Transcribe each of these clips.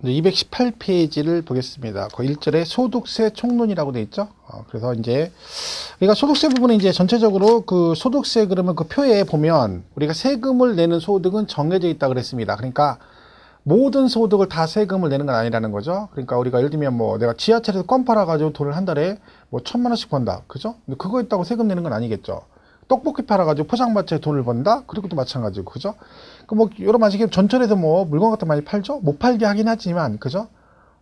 218페이지를 보겠습니다. 그 1절에 소득세 총론이라고 되어 있죠. 그래서 이제 우리가 소득세 부분은 이제 전체적으로 그 소득세 그러면 그 표에 보면 우리가 세금을 내는 소득은 정해져 있다 그랬습니다. 그러니까 모든 소득을 다 세금을 내는 건 아니라는 거죠. 그러니까 우리가 예를 들면 뭐 내가 지하철에서 껌 팔아가지고 돈을 한 달에 뭐 1,000만 원씩 번다. 그죠? 근데 그거 있다고 세금 내는 건 아니겠죠. 떡볶이 팔아가지고 포장마차에 돈을 번다? 그리고 또 마찬가지고, 그죠? 그 뭐, 여러 가지, 전철에서 뭐, 물건 같은 거 많이 팔죠? 못 팔게 하긴 하지만, 그죠?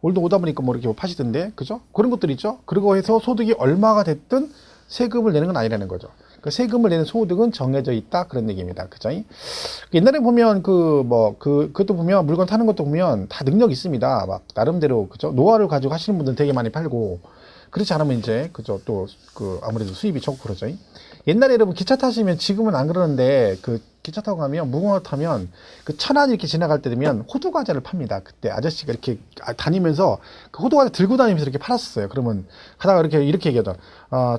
오늘도 오다 보니까 뭐 이렇게 뭐 파시던데, 그죠? 그런 것들 있죠? 그리고 해서 소득이 얼마가 됐든 세금을 내는 건 아니라는 거죠. 그 세금을 내는 소득은 정해져 있다. 그런 얘기입니다. 그죠? 옛날에 보면 그것도 보면 물건 타는 것도 보면 다 능력이 있습니다. 막, 나름대로, 그죠? 노하우를 가지고 하시는 분들은 되게 많이 팔고, 그렇지 않으면 이제, 그죠? 또, 아무래도 수입이 적고 그러죠. 옛날에 여러분 기차 타시면 지금은 안 그러는데 그 기차 타고 가면 무궁화 타면 그 천안 이렇게 지나갈 때 되면 호두 과자를 팝니다. 그때 아저씨가 이렇게 다니면서 그 호두 과자 들고 다니면서 이렇게 팔았었어요. 그러면 가다가 이렇게 얘기하죠.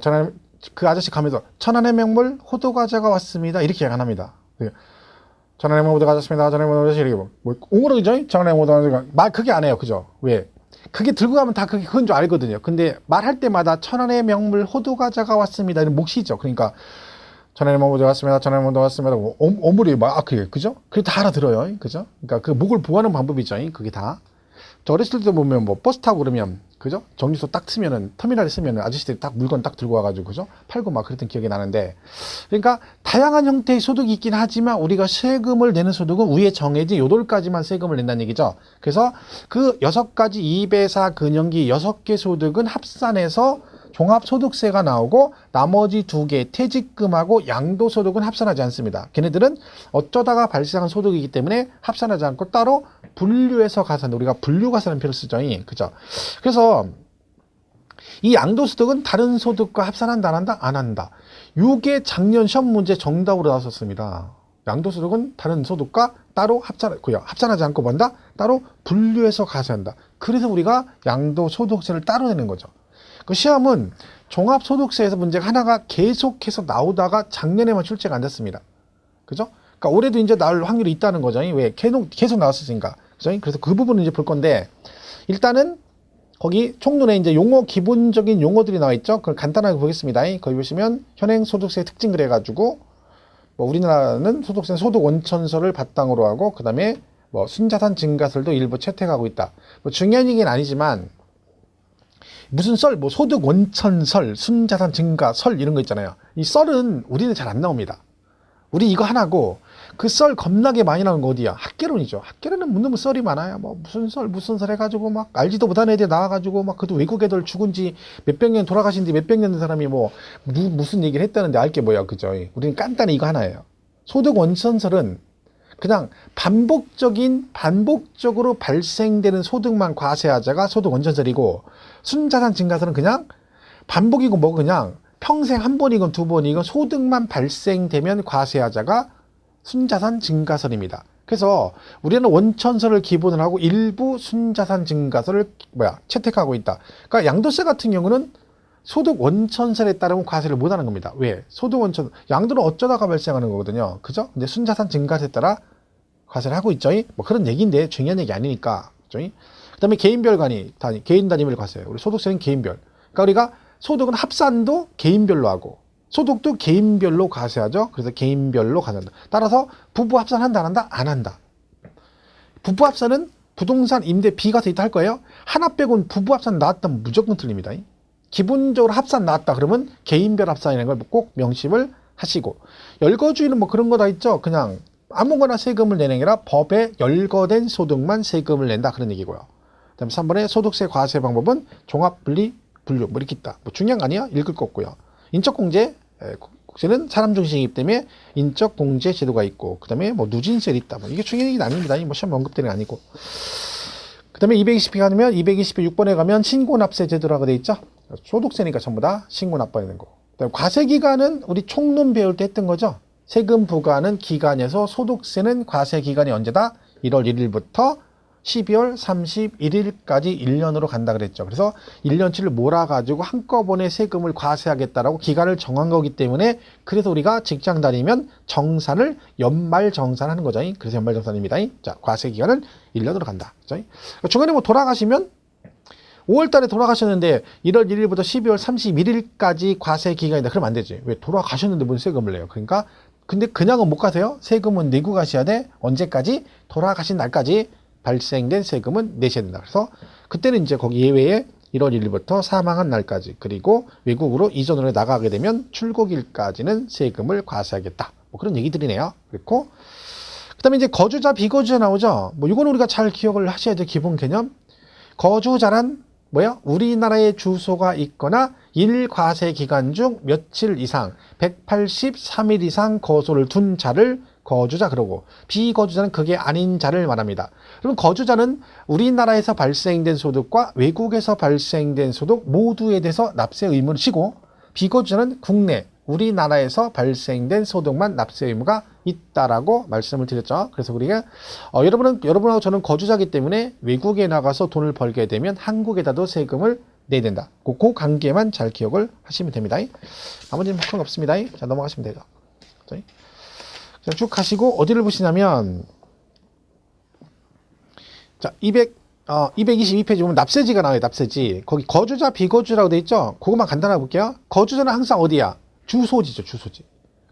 저는 그 아저씨 가면서 천안의 명물 호두 과자가 왔습니다. 이렇게 얘기 안 합니다. 천안의 명물 호두 과자 왔습니다. 천안의 명물 호두 과자 이렇게 뭐 옹으로죠? 천안의 명물 호두 과자 말 그게 안 해요. 그죠? 왜? 그게 들고 가면 다 그건 줄 알거든요. 근데 말할 때마다 천안의 명물 호두 과자가 왔습니다. 이런 몫이죠. 그러니까 천안의 명물 호두 왔습니다. 천안의 명물 호두 왔습니다. 어물이 막 그게 그죠? 그게 다 알아들어요. 그죠? 그러니까 그 목을 보호하는 방법이죠. 그게 다. 저 어렸을 때 보면 뭐 버스 타고 그러면 그죠? 정류소 딱 쓰면은 터미널에 쓰면은 아저씨들이 딱 물건 딱 들고 와가지고 그죠? 팔고 막 그랬던 기억이 나는데 그러니까 다양한 형태의 소득이 있긴 하지만 우리가 세금을 내는 소득은 위에 정해진 요돌까지만 세금을 낸다는 얘기죠. 그래서 그 6가지 2배사 근영기 6개 소득은 합산해서 종합소득세가 나오고 나머지 2개 퇴직금하고 양도소득은 합산하지 않습니다. 걔네들은 어쩌다가 발생한 소득이기 때문에 합산하지 않고 따로 분류해서 가산, 우리가 분류가산은 표를 쓰죠. 그죠? 그래서 이 양도소득은 다른 소득과 합산한다, 안 한다? 안 한다. 이게 작년 시험 문제 정답으로 나왔었습니다. 양도소득은 다른 소득과 따로 합산하지 않고 뭔다? 따로 분류해서 가산한다. 그래서 우리가 양도소득세를 따로 내는 거죠. 그 시험은 종합소득세에서 문제가 하나가 계속해서 나오다가 작년에만 출제가 안 됐습니다. 그죠? 그러니까 올해도 이제 나올 확률이 있다는 거죠. 왜? 계속 나왔으니까. 그죠? 그래서 그 부분을 이제 볼 건데, 일단은 거기 총론에 이제 기본적인 용어들이 나와 있죠? 그걸 간단하게 보겠습니다. 거기 보시면 현행소득세 특징 그래가지고, 뭐 우리나라는 소득세 소득 원천설을 바탕으로 하고, 그 다음에 뭐 순자산 증가설도 일부 채택하고 있다. 뭐 중요한 얘기는 아니지만, 무슨 썰, 뭐 소득 원천설, 순자산 증가설 이런 거 있잖아요. 이 썰은 우리는 잘 안 나옵니다. 우리 이거 하나고 그 썰 겁나게 많이 나오는 거 어디야? 학개론이죠. 학개론은 너무 썰이 많아요. 뭐 무슨 썰 해가지고 막 알지도 못하는 애들 나와가지고 막 그래도 외국 애들 죽은 지 몇백 년 돌아가신 지 몇백 년 된 사람이 뭐 무슨 얘기를 했다는데 알 게 뭐야, 그죠? 우리는 간단히 이거 하나예요. 소득 원천설은 그냥 반복적으로 발생되는 소득만 과세하자가 소득 원천설이고 순자산 증가설은 그냥 반복이고 뭐 그냥 평생 한 번이건 두 번이건 소득만 발생되면 과세하자가 순자산 증가설입니다. 그래서 우리는 원천설을 기본으로 하고 일부 순자산 증가설을 채택하고 있다. 그러니까 양도세 같은 경우는 소득 원천설에 따르면 과세를 못 하는 겁니다. 왜? 소득 원천, 양도는 어쩌다가 발생하는 거거든요. 그죠? 근데 순자산 증가세에 따라 과세를 하고 있죠. 뭐 그런 얘기인데 중요한 얘기 아니니까. 그죠? 그 다음에 개인별 개인 단위별 과세. 우리 소득세는 개인별. 그러니까 우리가 소득은 합산도 개인별로 하고 소득도 개인별로 과세하죠. 그래서 개인별로 과세한다. 따라서 부부 합산한다, 안 한다? 안 한다. 부부 합산은 부동산 임대 비과세 있다 할 거예요. 하나 빼고는 부부 합산 나왔다면 무조건 틀립니다. 기본적으로 합산 나왔다 그러면 개인별 합산이라는 걸 꼭 명심을 하시고, 열거주의는 뭐 그런 거 다 있죠. 그냥 아무거나 세금을 내는 게 아니라 법에 열거된 소득만 세금을 낸다 그런 얘기고요. 그다음에 3번에 소득세 과세 방법은 종합, 분리, 분류 뭐 이렇게 있다. 뭐 중요한 거 아니야? 읽을 거 없고요. 인적공제, 국세는 사람 중심이기 때문에 인적공제 제도가 있고, 그 다음에 뭐 누진세가 있다. 뭐 이게 중요한 얘기는 아닙니다. 뭐 시험 언급되는 게 아니고. 그 다음에 220회 가면 226번에 가면 신고납세 제도라고 돼 있죠. 소득세니까 전부 다 신고납부하는 거. 그다음에 과세기간은 우리 총론 배울 때 했던 거죠. 세금 부과하는 기간에서 소득세는 과세 기간이 언제다? 1월 1일부터 12월 31일까지 1년으로 간다 그랬죠. 그래서 1년치를 몰아가지고 한꺼번에 세금을 과세하겠다라고 기간을 정한 거기 때문에 그래서 우리가 직장 다니면 정산을 연말 정산하는 거죠. 그래서 연말 정산입니다. 자, 과세 기간은 1년으로 간다. 그죠? 중간에 뭐 돌아가시면 5월 달에 돌아가셨는데 1월 1일부터 12월 31일까지 과세 기간이다. 그러면 안 되지. 왜 돌아가셨는데 뭔 세금을 내요? 그러니까 근데 그냥은 못 가세요. 세금은 내고 가셔야 돼. 언제까지? 돌아가신 날까지 발생된 세금은 내셔야 된다. 그래서 그때는 이제 거기 예외에 1월 1일부터 사망한 날까지 그리고 외국으로 이전으로 나가게 되면 출국일까지는 세금을 과세하겠다. 뭐 그런 얘기들이네요. 그리고 그다음에 이제 거주자, 비거주자 나오죠. 뭐 이건 우리가 잘 기억을 하셔야 될 기본 개념. 거주자란 뭐야? 우리나라에 주소가 있거나 일과세 기간 중 며칠 이상 183일 이상 거소를 둔 자를 거주자 그러고 비거주자는 그게 아닌 자를 말합니다. 그럼 거주자는 우리나라에서 발생된 소득과 외국에서 발생된 소득 모두에 대해서 납세 의무를 지고 비거주자는 국내 우리나라에서 발생된 소득만 납세 의무가 있다라고 말씀을 드렸죠. 그래서 우리가 여러분하고 저는 거주자이기 때문에 외국에 나가서 돈을 벌게 되면 한국에다도 세금을 내야 된다. 그 관계만 잘 기억을 하시면 됩니다. 나머지는 할 건 없습니다. 자, 넘어가시면 되죠. 자, 쭉 가시고 어디를 보시냐면 자, 222페이지 보면 납세지가 나와요. 납세지. 거기 거주자, 비거주라고 돼 있죠. 그것만 간단하게 볼게요. 거주자는 항상 어디야? 주소지죠. 주소지.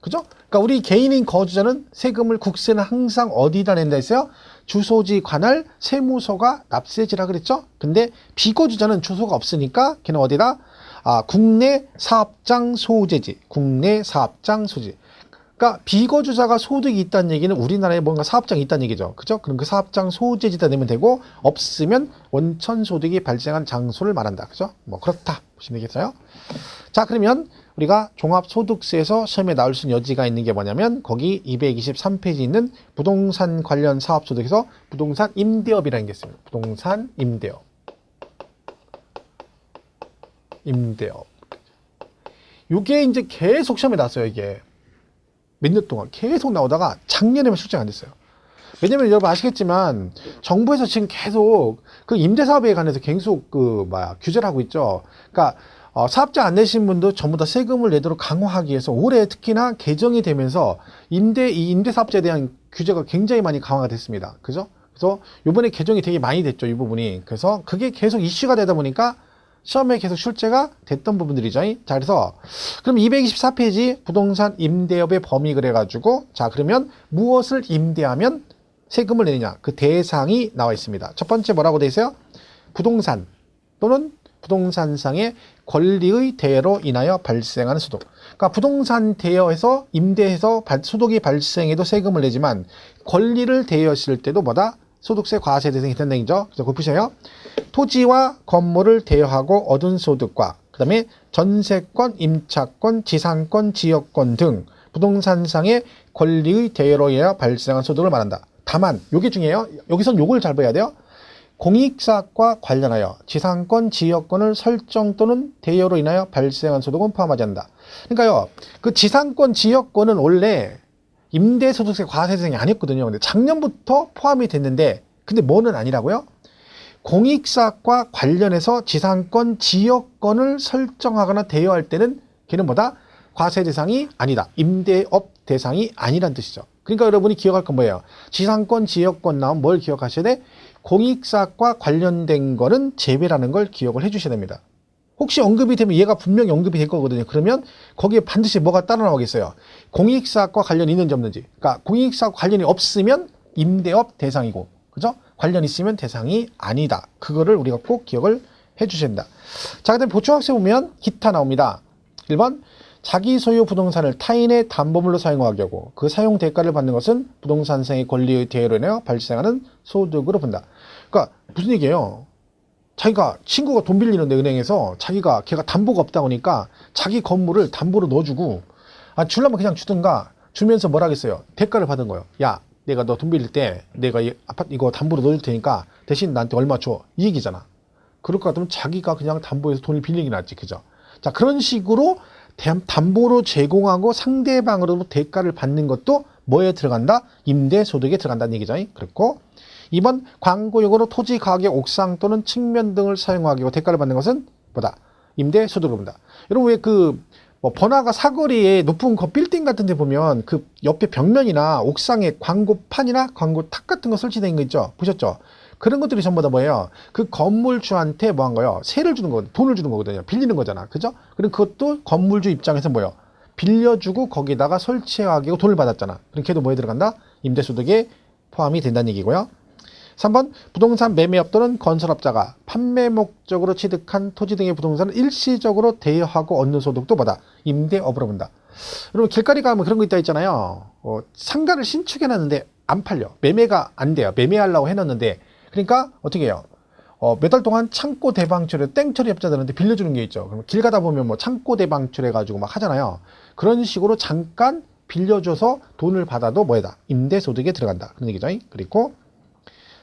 그죠? 그러니까 우리 개인인 거주자는 세금을 국세는 항상 어디다 낸다 했어요? 주소지 관할 세무서가 납세지라 그랬죠? 근데 비거주자는 주소가 없으니까 걔는 어디다? 국내 사업장 소재지. 국내 사업장 소재. 그러니까 비거주자가 소득이 있다는 얘기는 우리나라에 뭔가 사업장이 있다는 얘기죠. 그죠? 그럼 그 사업장 소재지다 내면 되고 없으면 원천 소득이 발생한 장소를 말한다. 그죠? 뭐 그렇다 보시면 되겠어요. 자, 그러면 우리가 종합소득세에서 시험에 나올 수 있는 여지가 있는 게 뭐냐면 거기 223페이지 있는 부동산 관련 사업소득에서 부동산 임대업이라는 게 있습니다. 부동산 임대업. 임대업. 이게 이제 계속 시험에 나왔어요. 이게 몇 년 동안 계속 나오다가 작년에만 출제가 안 됐어요. 왜냐면 여러분 아시겠지만 정부에서 지금 계속 그 임대사업에 관해서 계속 규제를 하고 있죠. 그러니까 사업자 안 내신 분도 전부 다 세금을 내도록 강화하기 위해서 올해 특히나 개정이 되면서 이 임대사업자에 대한 규제가 굉장히 많이 강화가 됐습니다. 그죠? 그래서 이번에 개정이 되게 많이 됐죠. 이 부분이. 그래서 그게 계속 이슈가 되다 보니까 시험에 계속 출제가 됐던 부분들이죠. 자, 그래서 그럼 224페이지 부동산 임대업의 범위 그래가지고 자, 그러면 무엇을 임대하면 세금을 내느냐 그 대상이 나와 있습니다. 첫 번째 뭐라고 돼 있어요? 부동산 또는 부동산상의 권리의 대여로 인하여 발생하는 소득. 그러니까 부동산 대여해서 임대해서 소득이 발생해도 세금을 내지만 권리를 대여했을 때도 뭐다? 소득세 과세 대상이 된다는 얘기죠. 그래서 그거 보셔요. 토지와 건물을 대여하고 얻은 소득과 그 다음에 전세권, 임차권, 지상권, 지역권 등 부동산상의 권리의 대여로 인하여 발생한 소득을 말한다. 다만 요게 중요해요. 여기선 요걸 잘 봐야 돼요. 공익사업과 관련하여 지상권, 지역권을 설정 또는 대여로 인하여 발생한 소득은 포함하지 않는다. 그러니까요, 그 지상권, 지역권은 원래 임대소득세 과세 대상이 아니었거든요. 근데 작년부터 포함이 됐는데, 근데 뭐는 아니라고요? 공익사업과 관련해서 지상권, 지역권을 설정하거나 대여할 때는 걔는 뭐다? 과세 대상이 아니다. 임대업 대상이 아니란 뜻이죠. 그러니까 여러분이 기억할 건 뭐예요? 지상권, 지역권 나오면 뭘 기억하셔야 돼? 공익사업과 관련된 거는 제외라는 걸 기억을 해주셔야 됩니다. 혹시 언급이 되면 얘가 분명히 언급이 될 거거든요. 그러면 거기에 반드시 뭐가 따라 나오겠어요? 공익사업과 관련이 있는지 없는지. 그러니까 공익사업 관련이 없으면 임대업 대상이고, 그죠? 관련 있으면 대상이 아니다. 그거를 우리가 꼭 기억을 해주셔야 된다. 자, 그다음에 보충학세 보면 기타 나옵니다. 1번 자기 소유 부동산을 타인의 담보물로 사용하게 하고 그 사용 대가를 받는 것은 부동산상의 권리의 대여로 인하여 발생하는 소득으로 본다. 그러니까 무슨 얘기예요? 자기가 친구가 돈 빌리는데 은행에서 걔가 담보가 없다 보니까 자기 건물을 담보로 넣어주고 주려면 그냥 주든가 주면서 뭐라 하겠어요? 대가를 받은 거예요. 야, 내가 너 돈 빌릴 때 내가 이 아파트 이거 담보로 넣어줄 테니까 대신 나한테 얼마 줘. 이 얘기잖아. 그럴 것 같으면 자기가 그냥 담보에서 돈을 빌리기 낫지. 그죠? 자, 그런 식으로 담보로 제공하고 상대방으로부터 대가를 받는 것도 뭐에 들어간다? 임대소득에 들어간다는 얘기죠. 그렇고 2번 광고용으로 토지, 가격, 옥상 또는 측면 등을 사용하기 위해 대가를 받는 것은 뭐다? 임대 소득을 본다. 여러분 왜 뭐 번화가 사거리에 높은 빌딩 같은 데 보면 그 옆에 벽면이나 옥상에 광고판이나 광고탁 같은 거 설치되어 있는 거 있죠? 보셨죠? 그런 것들이 전부 다 뭐예요? 그 건물주한테 뭐 한 거예요? 세를 주는 거거든요. 돈을 주는 거거든요. 빌리는 거잖아. 그죠? 그럼 그것도 건물주 입장에서 뭐예요? 빌려주고 거기다가 설치하기고 돈을 받았잖아. 그럼 걔도 뭐에 들어간다? 임대소득에 포함이 된다는 얘기고요. 3번 부동산 매매업 또는 건설업자가 판매 목적으로 취득한 토지 등의 부동산을 일시적으로 대여하고 얻는 소득도 뭐다? 임대업으로 본다. 여러분 길거리 가면 그런 거 있다 있잖아요. 상가를 신축해놨는데 안 팔려. 매매가 안 돼요. 매매하려고 해놨는데 그러니까 어떻게 해요? 몇 달 동안 창고 대방출에 땡처리 업자들한테 빌려주는 게 있죠. 그럼 길 가다 보면 뭐 창고 대방출 해가지고 막 하잖아요. 그런 식으로 잠깐 빌려줘서 돈을 받아도 뭐다? 임대소득에 들어간다. 그런 얘기죠. 그리고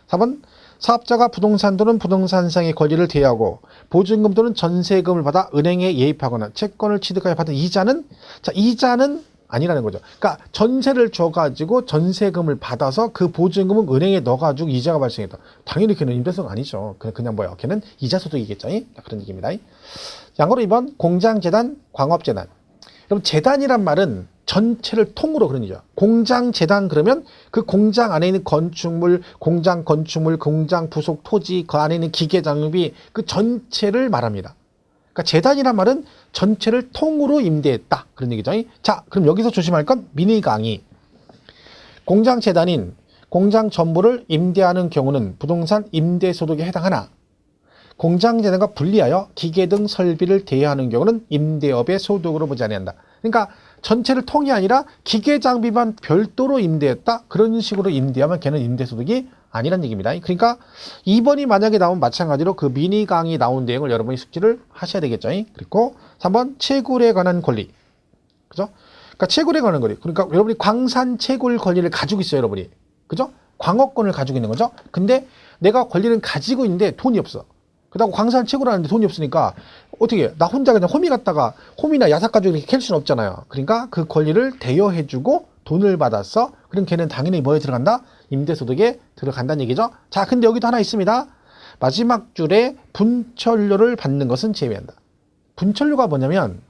4번 사업자가 부동산 또는 부동산상의 권리를 대여하고 보증금 또는 전세금을 받아 은행에 예입하거나 채권을 취득하여 받은 이자는 아니라는 거죠. 그러니까 전세를 줘가지고 전세금을 받아서 그 보증금은 은행에 넣어가지고 이자가 발생했다. 당연히 걔는 임대소득 아니죠. 그냥 뭐야? 걔는 이자소득이겠죠. 그런 얘기입니다. 양으로 2번 공장재단, 광업재단. 그럼 재단이란 말은 전체를 통으로 그런 얘기죠. 공장재단 그러면 그 공장 안에 있는 건축물, 공장 건축물, 공장 부속 토지, 그 안에 있는 기계 장비 그 전체를 말합니다. 그러니까 재단이란 말은 전체를 통으로 임대했다. 그런 얘기죠. 자, 그럼 여기서 조심할 건 미니 강의. 공장재단인 공장 전부를 임대하는 경우는 부동산 임대소득에 해당하나 공장재단과 분리하여 기계 등 설비를 대여하는 경우는 임대업의 소득으로 보지 아니한다. 그러니까 전체를 통이 아니라 기계 장비만 별도로 임대했다. 그런 식으로 임대하면 걔는 임대소득이 아니란 얘기입니다. 그러니까 2번이 만약에 나오면 마찬가지로 그 미니 강의 나온 내용을 여러분이 숙지를 하셔야 되겠죠. 그리고 3번 채굴에 관한 권리. 그죠? 그러니까 채굴에 관한 권리. 그러니까 여러분이 광산 채굴 권리를 가지고 있어요, 여러분이. 그죠? 광업권을 가지고 있는 거죠. 근데 내가 권리는 가지고 있는데 돈이 없어. 그렇다고 광산 채굴하는데 돈이 없으니까 어떻게 해? 나 혼자 그냥 호미 갔다가 홈이나 야삭 가지고 이렇게 캘 수는 없잖아요. 그러니까 그 권리를 대여해주고 돈을 받았어. 그럼 걔는 당연히 뭐에 들어간다? 임대소득에 들어간다는 얘기죠. 자, 근데 여기도 하나 있습니다. 마지막 줄에 분철료를 받는 것은 제외한다. 분철료가 뭐냐면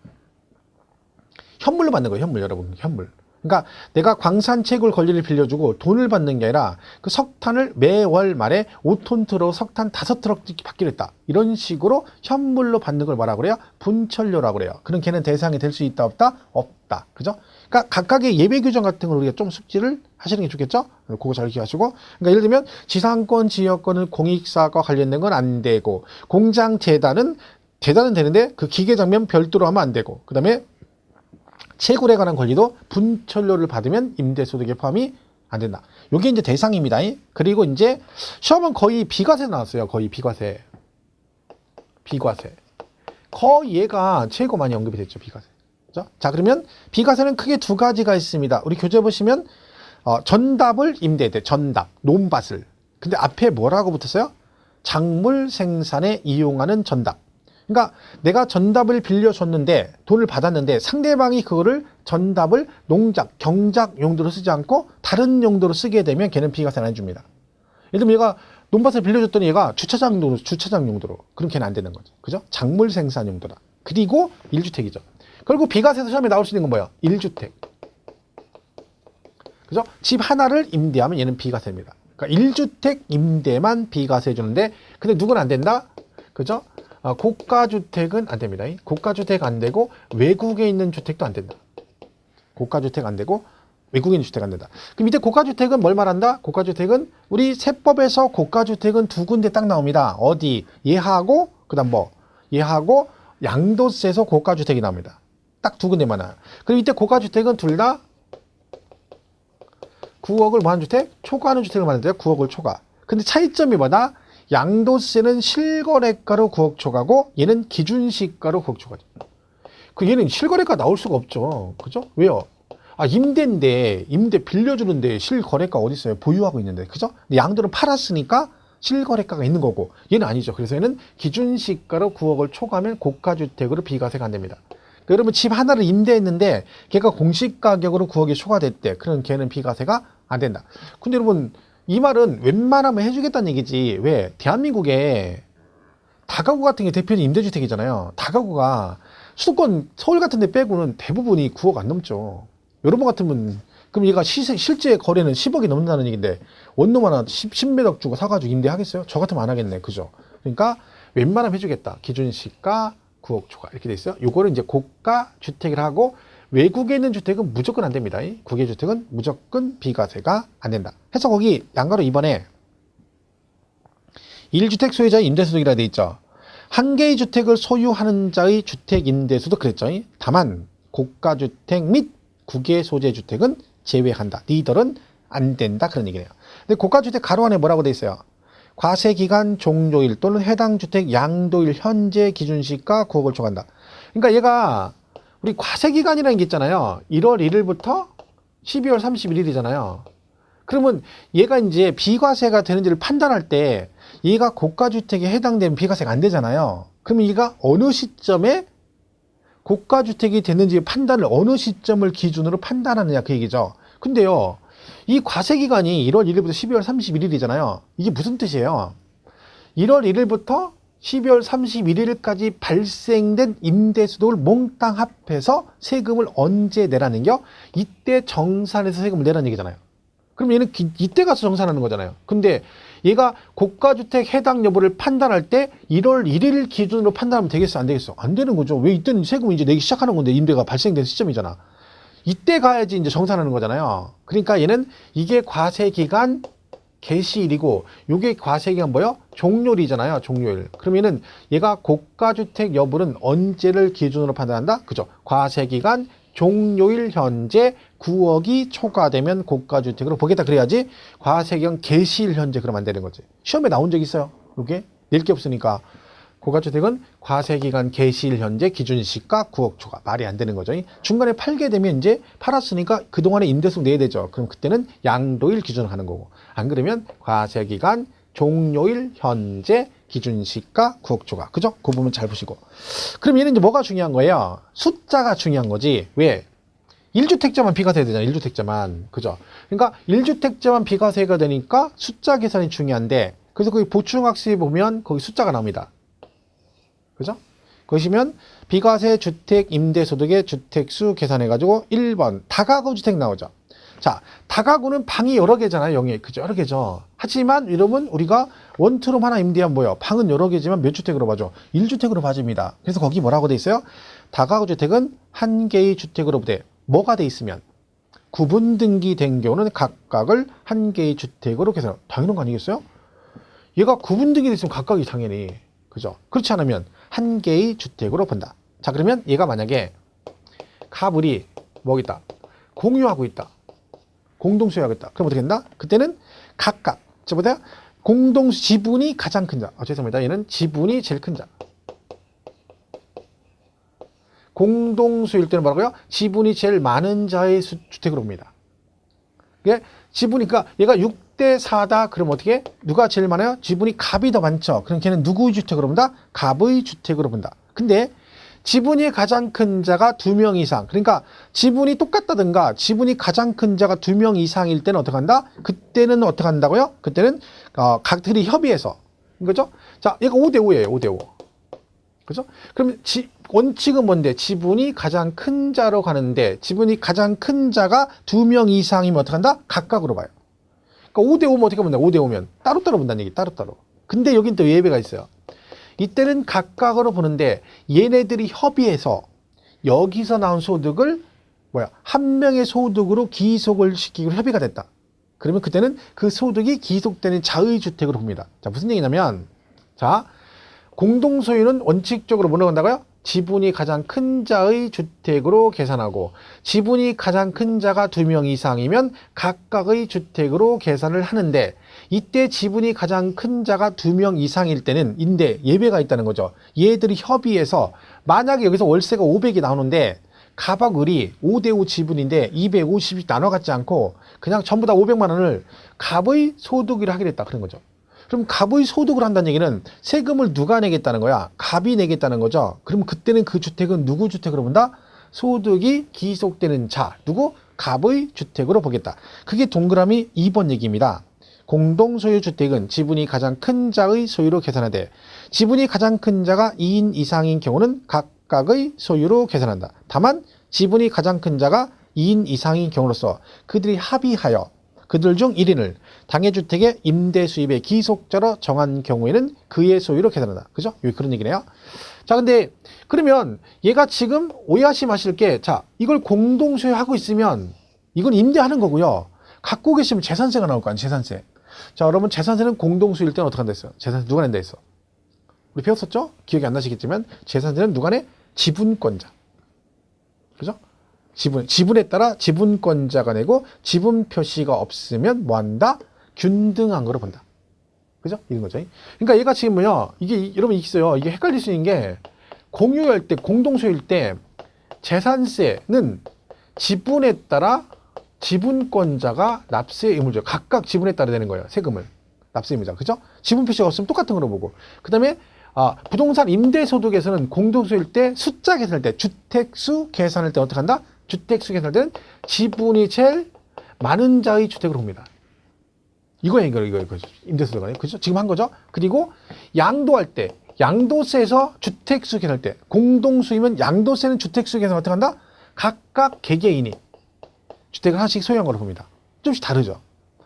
현물로 받는 거예요. 현물, 여러분. 현물. 그러니까 내가 광산 채굴 권리를 빌려주고 돈을 받는 게 아니라 그 석탄을 매월 말에 5톤 트럭 석탄 5트럭 받기로 했다. 이런 식으로 현물로 받는 걸 뭐라고 그래요? 분철료라고 그래요. 그럼 걔는 대상이 될 수 있다 없다? 없다. 그죠? 그러니까 각각의 예외 규정 같은 걸 우리가 좀 숙지를 하시는 게 좋겠죠? 그거 잘 기억하시고. 그러니까 예를 들면 지상권, 지역권은 공익사과 관련된 건 안 되고 공장 재단은 되는데 그 기계 장면 별도로 하면 안 되고 그 다음에 채굴에 관한 권리도 분철료를 받으면 임대소득에 포함이 안 된다. 이게 이제 대상입니다. 그리고 이제 시험은 거의 비과세 나왔어요. 거의 비과세. 거의 얘가 최고 많이 언급이 됐죠. 비과세. 그죠? 자, 그러면 비과세는 크게 두 가지가 있습니다. 우리 교재 보시면 전답을 임대대, 전답, 논밭을. 근데 앞에 뭐라고 붙었어요? 작물 생산에 이용하는 전답. 그러니까 내가 전답을 빌려줬는데 돈을 받았는데 상대방이 그거를 전답을 농작, 경작 용도로 쓰지 않고 다른 용도로 쓰게 되면 걔는 비과세를 안 해줍니다. 예를 들면 얘가 논밭을 빌려줬더니 얘가 주차장 용도로 그럼 걔는 안 되는 거죠. 그죠? 작물 생산 용도다. 그리고 1주택이죠. 그리고 비과세에서 시험에 나올 수 있는 건 뭐예요? 1주택. 그죠? 집 하나를 임대하면 얘는 비과세입니다. 그러니까 1주택 임대만 비과세 해주는데 근데 누구는 안 된다? 그죠? 고가주택은 안 됩니다. 고가주택 안 되고 외국에 있는 주택도 안 된다. 고가주택 안 되고 외국에 있는 주택 안 된다. 그럼 밑에 고가주택은 뭘 말한다? 고가주택은 우리 세법에서 고가주택은 두 군데 딱 나옵니다. 어디? 얘하고 그다음 뭐? 얘하고 양도세에서 고가주택이 나옵니다. 딱 두 군데만 나와요. 그럼 이때 고가주택은 둘 다 9억을 뭐 하는 주택? 초과하는 주택을 말하는데요. 9억을 초과. 근데 차이점이 뭐다? 양도세는 실거래가로 9억 초과고 얘는 기준시가로 9억 초과죠. 얘는 실거래가 나올 수가 없죠. 그죠? 왜요? 임대인데 임대 빌려주는데 실거래가 어디 있어요? 보유하고 있는데. 그죠? 근데 양도는 팔았으니까 실거래가가 있는 거고 얘는 아니죠. 그래서 얘는 기준시가로 9억을 초과하면 고가주택으로 비과세가 안 됩니다. 그러니까 여러분 집 하나를 임대했는데 걔가 공시가격으로 9억이 초과됐대. 그럼 걔는 비과세가 안 된다. 근데 여러분 이 말은 웬만하면 해주겠다는 얘기지. 왜? 대한민국에 다가구 같은 게 대표적인 임대주택이잖아요. 다가구가 수도권 서울 같은 데 빼고는 대부분이 9억 안 넘죠. 여러 번 같으면 그럼 얘가 실제 거래는 10억이 넘는다는 얘기인데 원룸 하나 10몇 주고 사가지고 임대하겠어요? 저 같으면 안 하겠네. 그죠? 그러니까 웬만하면 해주겠다. 기준시가 9억 초과 이렇게 돼 있어요. 요거를 이제 고가 주택을 하고 외국에 있는 주택은 무조건 안 됩니다. 국외 주택은 무조건 비과세가 안 된다. 해서 거기 양가로 이번에 1주택 소유자의 임대소득이라 돼 있죠. 한 개의 주택을 소유하는 자의 주택 임대소득 그랬죠. 다만 고가주택 및 국외 소재 주택은 제외한다. 니들은 안 된다. 그런 얘기네요. 근데 고가주택 가로 안에 뭐라고 돼 있어요? 과세기간 종료일 또는 해당 주택 양도일 현재 기준시가 9억을 초과한다. 그러니까 얘가 우리 과세기간이라는 게 있잖아요. 1월 1일부터 12월 31일이잖아요. 그러면 얘가 이제 비과세가 되는지를 판단할 때 얘가 고가주택에 해당되면 비과세가 안 되잖아요. 그러면 얘가 어느 시점에 고가주택이 됐는지 판단을 어느 시점을 기준으로 판단하느냐 그 얘기죠. 근데요. 이 과세기간이 1월 1일부터 12월 31일이잖아요. 이게 무슨 뜻이에요? 1월 1일부터 12월 31일까지 발생된 임대소득을 몽땅 합해서 세금을 언제 내라는 겨? 이때 정산해서 세금을 내라는 얘기잖아요. 그럼 얘는 이때 가서 정산하는 거잖아요. 근데 얘가 고가주택 해당 여부를 판단할 때 1월 1일 기준으로 판단하면 되겠어? 안 되겠어? 안 되는 거죠. 왜 이때는 세금을 이제 내기 시작하는 건데 임대가 발생된 시점이잖아. 이때 가야지 이제 정산하는 거잖아요. 그러니까 얘는 이게 과세기간 개시일이고 요게 과세기간 뭐요? 종료일이잖아요. 종료일. 그러면은 얘가 고가주택 여부는 언제를 기준으로 판단한다? 그죠? 과세기간 종료일 현재 9억이 초과되면 고가주택으로 보겠다. 그래야지 과세기간 개시일 현재 그러면 안 되는 거지. 시험에 나온 적 있어요. 요게 낼 게 없으니까. 고가주택은 과세기간 개시일 현재 기준시가 9억 초과. 말이 안 되는 거죠. 중간에 팔게 되면 이제 팔았으니까 그동안에 임대소득 내야 되죠. 그럼 그때는 양도일 기준으로 하는 거고. 안 그러면 과세기간 종료일 현재 기준시가 9억 초과. 그죠? 그 부분 잘 보시고. 그럼 얘는 이제 뭐가 중요한 거예요? 숫자가 중요한 거지. 왜? 1주택자만 비과세가 되잖아. 1주택자만. 그죠? 그러니까 1주택자만 비과세가 되니까 숫자 계산이 중요한데 그래서 거기 보충학습에 보면 거기 숫자가 나옵니다. 그죠? 보시면 비과세 주택 임대소득의 주택수 계산해가지고 1번 다가구 주택 나오죠. 자, 다가구는 방이 여러 개잖아요. 영예. 그죠? 여러 개죠. 하지만 이러면 우리가 원투룸 하나 임대하면 뭐예요? 방은 여러 개지만 몇 주택으로 봐줘? 1주택으로 봐줍니다. 그래서 거기 뭐라고 돼 있어요? 다가구 주택은 한 개의 주택으로 돼. 뭐가 돼 있으면? 구분 등기된 경우는 각각을 한 개의 주택으로 계산. 당연한 거 아니겠어요? 얘가 구분 등기돼 있으면 각각이 당연히. 그죠? 그렇지 않으면 한 개의 주택으로 본다. 자, 그러면 얘가 만약에 가불이 뭐겠다? 공유하고 있다. 공동소유하고 있다. 그럼 어떻게 된다? 그때는 각각. 저보다 지분이 가장 큰 자. 죄송합니다. 얘는 지분이 제일 큰 자. 공동소유일 때는 뭐라고요? 지분이 제일 많은 자의 주택으로 봅니다. 이게 지분이, 그러니까 얘가 6대 4다. 그럼 어떻게? 누가 제일 많아요? 지분이 갑이 더 많죠. 그럼 걔는 누구의 주택으로 본다? 갑의 주택으로 본다. 근데 지분이 가장 큰 자가 2명 이상. 그러니까 지분이 똑같다든가 지분이 가장 큰 자가 2명 이상일 때는 어떻게 한다? 그때는 어떻게 한다고요? 그때는 각들이 협의해서. 그죠? 자, 얘가 5대5예요. 5대5. 그죠? 그럼 원칙은 뭔데? 지분이 가장 큰 자로 가는데 지분이 가장 큰 자가 2명 이상이면 어떻게 한다? 각각으로 봐요. 그러니까 5대5면 어떻게 본다? 5대5면 따로따로 본다는 얘기. 따로따로. 근데 여긴 또 예외가 있어요. 이때는 각각으로 보는데 얘네들이 협의해서 여기서 나온 소득을 한 명의 소득으로 기속을 시키기로 협의가 됐다. 그러면 그때는 그 소득이 기속되는 자의 주택으로 봅니다. 자, 무슨 얘기냐면, 자, 공동소유는 원칙적으로 뭐라고 한다고요? 지분이 가장 큰 자의 주택으로 계산하고 지분이 가장 큰 자가 2명 이상이면 각각의 주택으로 계산을 하는데 이때 지분이 가장 큰 자가 2명 이상일 때는 예외가 있다는 거죠. 얘들이 협의해서 만약에 여기서 월세가 500이 나오는데 갑하고 을이 5대5 지분인데 250이 나눠 갖지 않고 그냥 전부 다 500만 원을 갑의 소득이라 하게 됐다. 그런 거죠. 그럼 갑의 소득을 한다는 얘기는 세금을 누가 내겠다는 거야? 갑이 내겠다는 거죠. 그럼 그때는 그 주택은 누구 주택으로 본다? 소득이 기속되는 자, 누구? 갑의 주택으로 보겠다. 그게 동그라미 2번 얘기입니다. 공동소유 주택은 지분이 가장 큰 자의 소유로 계산하되 지분이 가장 큰 자가 2인 이상인 경우는 각각의 소유로 계산한다. 다만 지분이 가장 큰 자가 2인 이상인 경우로서 그들이 합의하여 그들 중 1인을 당해주택의 임대 수입의 기속자로 정한 경우에는 그의 소유로 계산한다. 그죠? 여기 그런 얘기네요. 자, 근데 그러면 얘가 지금 오해하시 마실 게, 자, 이걸 공동소유하고 있으면 이건 임대하는 거고요. 갖고 계시면 재산세가 나올 거 아니에요. 재산세. 자, 여러분 재산세는 공동소유일 때는 어떻게 한다 했어요? 재산세 누가 낸다 했어? 우리 배웠었죠? 기억이 안 나시겠지만 재산세는 누가 내? 지분권자. 그죠? 지분에 따라 지분권자가 내고 지분 표시가 없으면 뭐 한다? 균등한 거로 본다. 그죠? 이런 거죠. 그러니까 얘가 지금 뭐냐? 이게 여러분 있어요. 이게 헷갈릴 수 있는 게 공유할 때, 공동소유일 때 재산세는 지분에 따라 지분권자가 납세 의무죠. 각각 지분에 따라 되는 거예요. 세금을. 납세 의무자. 그죠? 지분 표시가 없으면 똑같은 거로 보고. 그 다음에 부동산 임대소득에서는 공동소유일 때 숫자 계산할 때, 주택수 계산할 때 어떻게 한다? 주택수 계산할 때는 지분이 제일 많은 자의 주택으로 봅니다. 이거예요, 이거. 임대소득은. 그죠? 지금 한 거죠? 그리고 양도할 때, 양도세에서 주택수 계산할 때, 공동수이면 양도세는 주택수 계산 어떻게 한다? 각각 개개인이 주택을 하나씩 소유한 걸로 봅니다. 좀씩 다르죠?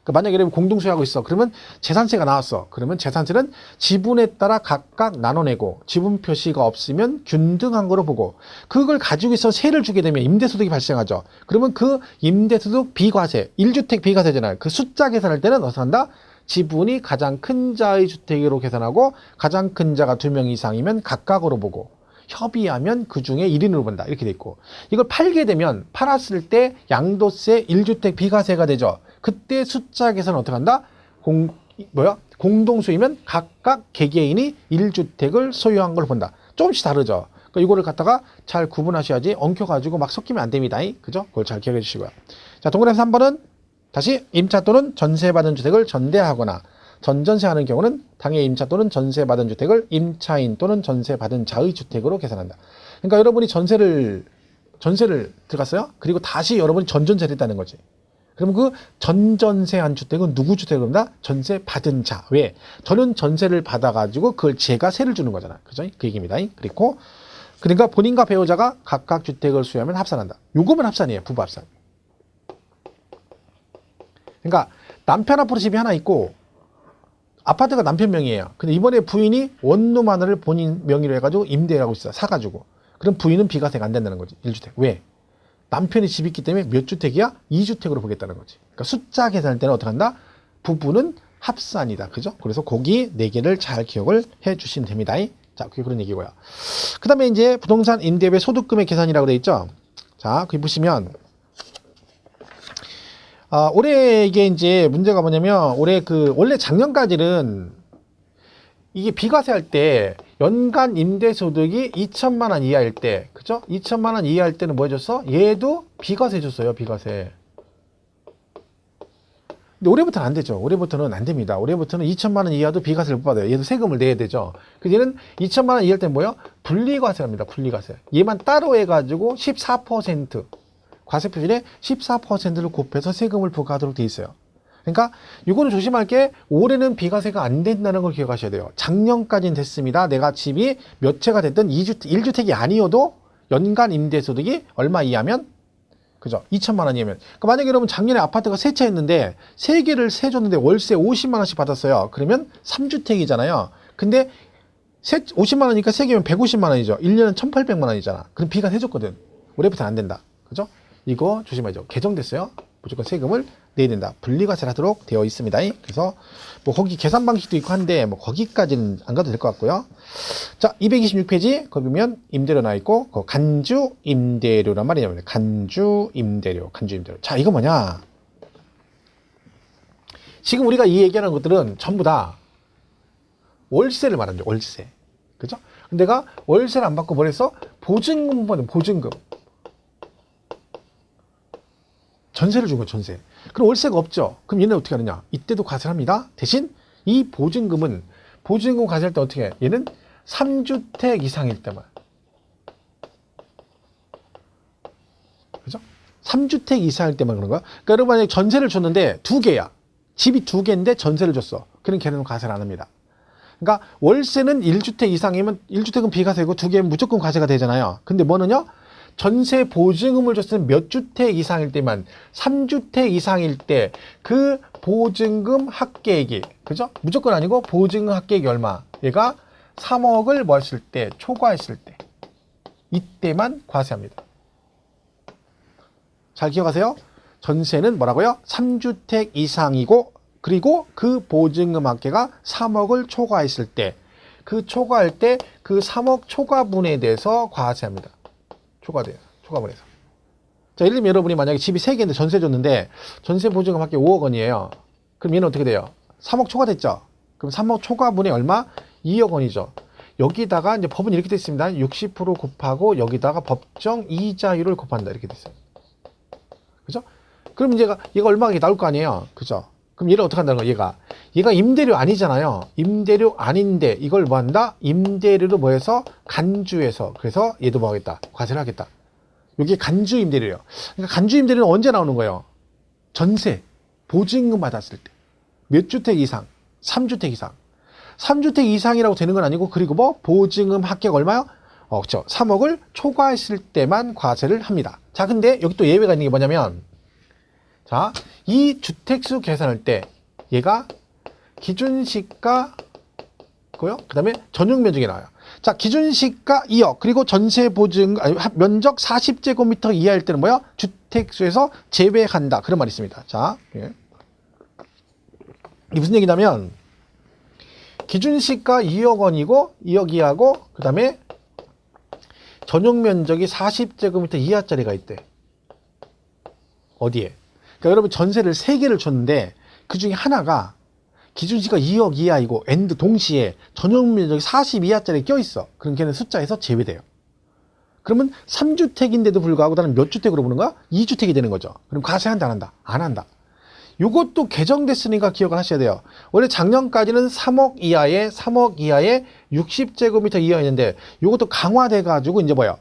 그러니까 만약에 여러분 공동소유하고 있어. 그러면 재산세가 나왔어. 그러면 재산세는 지분에 따라 각각 나눠내고 지분 표시가 없으면 균등한 거로 보고 그걸 가지고 있어 세를 주게 되면 임대소득이 발생하죠. 그러면 그 임대소득 비과세, 1주택 비과세잖아요. 그 숫자 계산할 때는 어떻게 한다? 지분이 가장 큰 자의 주택으로 계산하고 가장 큰 자가 2명 이상이면 각각으로 보고 협의하면 그 중에 1인으로 본다. 이렇게 돼 있고 이걸 팔게 되면 팔았을 때 양도세 1주택 비과세가 되죠. 그때 숫자 계산은 어떻게 한다? 공동소유면 각각 개개인이 1주택을 소유한 걸 본다. 조금씩 다르죠. 그러니까 이거를 갖다가 잘 구분하셔야지 엉켜가지고 막 섞이면 안 됩니다. 그죠? 그걸 잘 기억해 주시고요. 자, 동그라미 3번은 다시 임차 또는 전세받은 주택을 전대하거나 전전세하는 경우는 당해 임차 또는 전세받은 주택을 임차인 또는 전세받은 자의 주택으로 계산한다. 그러니까 여러분이 전세를 들어갔어요? 그리고 다시 여러분이 전전세를 했다는 거지. 그러면 그 전전세한 주택은 누구 주택으로 한다? 전세 받은 자. 왜? 저는 전세를 받아가지고 그걸 제가 세를 주는 거잖아. 그죠? 그 얘기입니다. 그리고 그러니까 본인과 배우자가 각각 주택을 수여하면 합산한다. 요거면 합산이에요. 부부 합산. 그러니까 남편 앞으로 집이 하나 있고 아파트가 남편 명의예요. 근데 이번에 부인이 원룸 하나를 본인 명의로 해가지고 임대하고 있어. 사가지고. 그럼 부인은 비과세가 안 된다는 거지. 1주택. 왜? 남편이 집이 있기 때문에 몇 주택이야? 2주택으로 보겠다는 거지. 그러니까 숫자 계산할 때는 어떻게 한다? 부부는 합산이다. 그죠? 그래서 거기 4개를 잘 기억을 해 주시면 됩니다. 자, 그게 그런 얘기고요. 그 다음에 이제 부동산 임대업의 소득금액 계산이라고 되어 있죠? 자, 거기 보시면, 올해 이게 이제 문제가 뭐냐면, 원래 작년까지는 이게 비과세 할 때 연간 임대소득이 2천만 원 이하일 때, 그죠? 2천만 원 이하일 때는 뭐 해줬어? 얘도 비과세 줬어요, 비과세. 근데 올해부터는 안 되죠. 올해부터는 안 됩니다. 올해부터는 2천만 원 이하도 비과세를 못 받아요. 얘도 세금을 내야 되죠. 그래서 얘는 2천만 원 이하일 때는 뭐예요? 분리과세랍니다, 분리과세. 얘만 따로 해가지고 14% 과세 표준에 14%를 곱해서 세금을 부과하도록 돼 있어요. 그러니까 이거는 조심할 게 올해는 비과세가 안 된다는 걸 기억하셔야 돼요. 작년까지는 됐습니다. 내가 집이 몇 채가 됐든 1주택이 아니어도 연간 임대소득이 얼마 이하면 그죠? 2천만 원 이하면. 그러니까 만약에 여러분 작년에 아파트가 3채 했는데 3개를 세줬는데 월세 50만 원씩 받았어요. 그러면 3주택이잖아요. 근데 50만 원이니까 3개면 150만 원이죠. 1년은 1,800만 원이잖아. 그럼 비과세 줬거든. 올해부터는 안 된다. 그죠? 이거 조심하죠. 개정됐어요. 무조건 세금을 내야 된다. 분리과세를 하도록 되어 있습니다. 그래서 뭐 거기 계산 방식도 있고 한데 뭐 거기까지는 안 가도 될 것 같고요. 자, 226페이지 거기 보면 임대료 나와 있고 간주 임대료란 말이냐. 간주 임대료. 자, 이거 뭐냐? 지금 우리가 이 얘기하는 것들은 전부 다 월세를 말하는 거죠. 월세. 그죠? 내가 월세를 안 받고 뭘 했어? 보증금 받는 보증금. 전세를 준 거야, 전세. 그럼 월세가 없죠. 그럼 얘는 어떻게 하느냐? 이때도 과세를 합니다. 대신 이 보증금 과세할 때 어떻게 해? 얘는 3주택 이상일 때만. 그죠? 3주택 이상일 때만 그런 거야. 그러니까 여러분 만약에 전세를 줬는데 2개야. 집이 2개인데 전세를 줬어. 그럼 걔는 과세를 안 합니다. 그러니까 월세는 1주택 이상이면 1주택은 비과세고 2개면 무조건 과세가 되잖아요. 근데 뭐는요? 전세 보증금을 줬을 때 몇 주택 이상일 때만 3주택 이상일 때 그 보증금 합계액이 그죠? 무조건 아니고 보증금 합계액이 얼마? 얘가 3억을 뭐 했을 때 초과했을 때 이때만 과세합니다. 잘 기억하세요. 전세는 뭐라고요? 3주택 이상이고 그리고 그 보증금 합계가 3억을 초과했을 때 그 초과할 때 그 3억 초과분에 대해서 과세합니다. 초과돼요. 초과분에서. 자, 예를 들면 여러분이 만약에 집이 3개인데 전세 줬는데 전세 보증금 합계 5억 원이에요. 그럼 얘는 어떻게 돼요? 3억 초과됐죠? 그럼 3억 초과분이 얼마? 2억 원이죠. 여기다가 이제 법은 이렇게 돼 있습니다. 60% 곱하고 여기다가 법정 이자율을 곱한다. 이렇게 돼 있어요. 그죠? 그럼 이제 얘가 얼마가 나올 거 아니에요. 그죠? 그럼 얘를 어떻게 한다는 거야? 얘가 임대료 아니잖아요. 임대료 아닌데 이걸 뭐 한다? 임대료로 뭐 해서 간주해서 그래서 얘도 뭐 하겠다? 과세를 하겠다. 이게 간주 임대료예요. 그러니까 간주 임대료는 언제 나오는 거예요? 전세 보증금 받았을 때. 몇 주택 이상? 3주택 이상. 3주택 이상이라고 되는 건 아니고 그리고 뭐 보증금 합계가 얼마요? 그렇죠. 3억을 초과했을 때만 과세를 합니다. 자, 근데 여기 또 예외가 있는 게 뭐냐면 자, 이 주택수 계산할 때 얘가 기준시가고요. 그 다음에 전용 면적이 나와요. 자, 기준시가 2억 그리고 전세 보증 면적 40제곱미터 이하일 때는 뭐야? 주택수에서 제외한다. 그런 말이 있습니다. 자, 예. 이게 무슨 얘기냐면 기준시가 2억 원이고 2억 이하고 그 다음에 전용 면적이 40제곱미터 이하짜리가 있대. 어디에? 그러니까 여러분 전세를 3개를 줬는데 그 중에 하나가 기준시가 2억 이하이고 엔드 동시에 전용 면적이 40 이하짜리 껴있어. 그럼 걔는 숫자에서 제외돼요. 그러면 3주택인데도 불구하고 나는 몇 주택으로 보는 거야? 2주택이 되는 거죠. 그럼 과세한다 안 한다? 안 한다. 요것도 개정됐으니까 기억을 하셔야 돼요. 원래 작년까지는 3억 이하에 60제곱미터 이하였는데 요것도 강화돼 가지고 이제 뭐야?